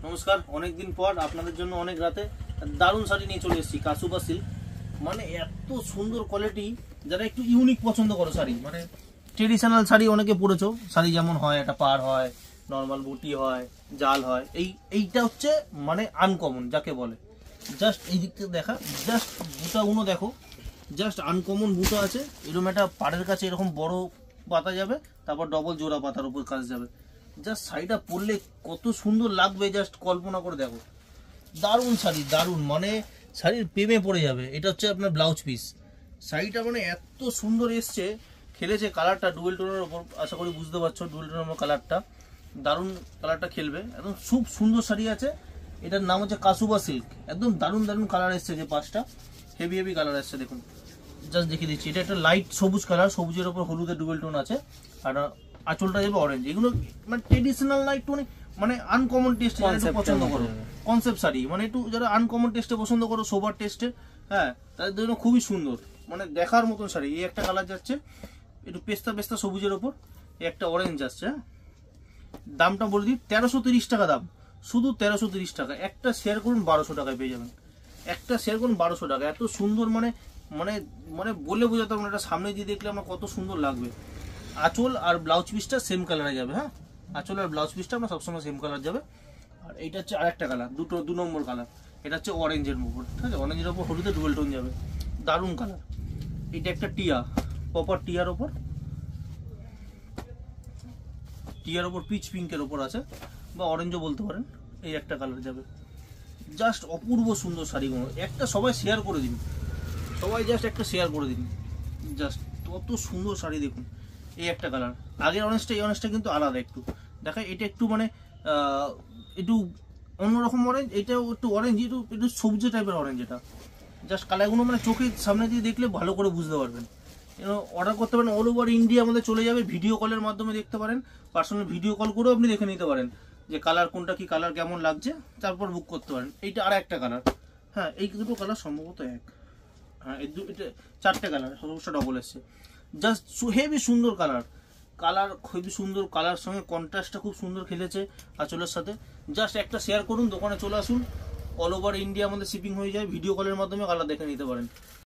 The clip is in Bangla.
নমস্কার, অনেকদিন পর আপনাদের জন্য অনেক রাতে দারুণ শাড়ি নিয়ে চলে এসেছি। কাসুবা সিল্ক, মানে এত সুন্দর কোয়ালিটি। যারা একটু ইউনিক পছন্দ করো শাড়ি, মানে ট্রেডিশনাল শাড়ি অনেকে পরেছো, শাড়ি যেমন হয় একটা পাড় হয়, নর্মাল বুটি হয়, জাল হয়, এইটা হচ্ছে মানে আনকমন যাকে বলে। জাস্ট এই দিক থেকে দেখা, জাস্ট বুটাগুলো দেখো, জাস্ট আনকমন বুটা আছে। এরকম একটা পাড়ের কাছে এরকম বড় পাতা যাবে, তারপর ডবল জোড়া পাতার উপর কাজ যাবে। জাস্ট শাড়িটা পরলে কত সুন্দর লাগবে, জাস্ট কল্পনা করে দেখো। দারুণ শাড়ি, দারুণ, মানে শাড়ির প্রেমে পড়ে যাবে। এটা হচ্ছে আপনার ব্লাউজ পিস। শাড়িটা মানে এত সুন্দর এসছে, খেলেছে কালারটা ডুয়েল টোনের ওপর, আশা করি বুঝতে পারছো ডুয়েল টোনের কালারটা। দারুণ কালারটা খেলবে, একদম খুব সুন্দর শাড়ি আছে। এটার নাম হচ্ছে কাসুবা সিল্ক। একদম দারুণ দারুণ কালার এসছে, যে পাঁচটা হেভি হেভি কালার এসছে দেখুন। জাস্ট দেখিয়ে দিচ্ছি, এটা একটা লাইট সবুজ কালার, সবুজের ওপর হলুদের ডুয়েল টোন আছে, আর আঁচলটা যাবে অরেঞ্জ। এগুলো মানে ট্রেডিশনাল না, একটু মানে আনকমন টেস্ট পছন্দ করো, কনসেপ্ট শাড়ি, মানে একটু যারা আনকমন টেস্টে পছন্দ করো, সোবার টেস্টে, হ্যাঁ তাদের জন্য খুবই সুন্দর, মানে দেখার মতন শাড়ি। এই একটা কালার যাচ্ছে একটু পেস্তা পেস্তা সবুজের ওপর, এই একটা অরেঞ্জ যাচ্ছে। হ্যাঁ, দামটা বলে দিই, 1330 টাকা দাম, শুধু 1330 টাকা। একটা শেয়ার করুন 1200 টাকায় পেয়ে যাবেন, একটা শেয়ার করুন 1200 টাকা। এত সুন্দর, মানে মানে মানে বলে বোঝাতে পারবো না, এটা সামনে দিয়ে দেখলে আমার কত সুন্দর লাগবে। আঁচল আর ব্লাউজ পিসটা সেম কালারে যাবে। হ্যাঁ, আঁচল আর ব্লাউজ পিসটা আমরা সবসময় সেম কালার যাবে। আর এইটা হচ্ছে আরেকটা কালার, দু নম্বর কালার। এটা হচ্ছে অরেঞ্জের উপর, ঠিক আছে, অরেঞ্জের উপর হলুদে ডুয়েল টোন যাবে, দারুণ কালার। এটা একটা টিয়া, প্রপার টিয়ার ওপর, টিয়ার ওপর পিচ পিঙ্কের ওপর আছে, বা অরেঞ্জও বলতে পারেন। এই একটা কালার যাবে, জাস্ট অপূর্ব সুন্দর শাড়িগুলো। একটা সবাই শেয়ার করে দিন, সবাই জাস্ট একটা শেয়ার করে দিন, জাস্ট কত সুন্দর শাড়ি দেখুন। এই একটা কালার, আগের অরেঞ্জটা এই অরেঞ্জটা কিন্তু আলাদা একটু দেখায়। এটা একটু মানে একটু অন্যরকম অরেঞ্জ, এটাও একটু অরেঞ্জ, একটু একটু সবজি টাইপের অরেঞ্জ। এটা জাস্ট কালারগুলো মানে চোখের সামনে দিয়ে দেখলে ভালো করে বুঝতে পারবেন। অর্ডার করতে পারেন, অল ওভার ইন্ডিয়া আমাদের চলে যাবে। ভিডিও কলের মাধ্যমে দেখতে পারেন, পার্সোনাল ভিডিও কল করেও আপনি দেখে নিতে পারেন যে কালার কোনটা, কি কালার কেমন লাগছে, তারপর বুক করতে পারেন। এইটা আর একটা কালার, হ্যাঁ এই দুটো কালার সম্ভবত এক, হ্যাঁ এটা চারটে কালার, সর্বোচ্চ ডবল এসছে। জাস্ট হেভি সুন্দর কালার, কালার খুবই সুন্দর, কালার সঙ্গে কন্ট্রাস্টটা খুব সুন্দর খেলেছে আঁচলের সাথে। জাস্ট একটা শেয়ার করুন, দোকানে চলে আসুন, অল ওভার ইন্ডিয়া আমাদের শিপিং হয়ে যায়। ভিডিও কলের মাধ্যমে কালার দেখে নিতে পারেন।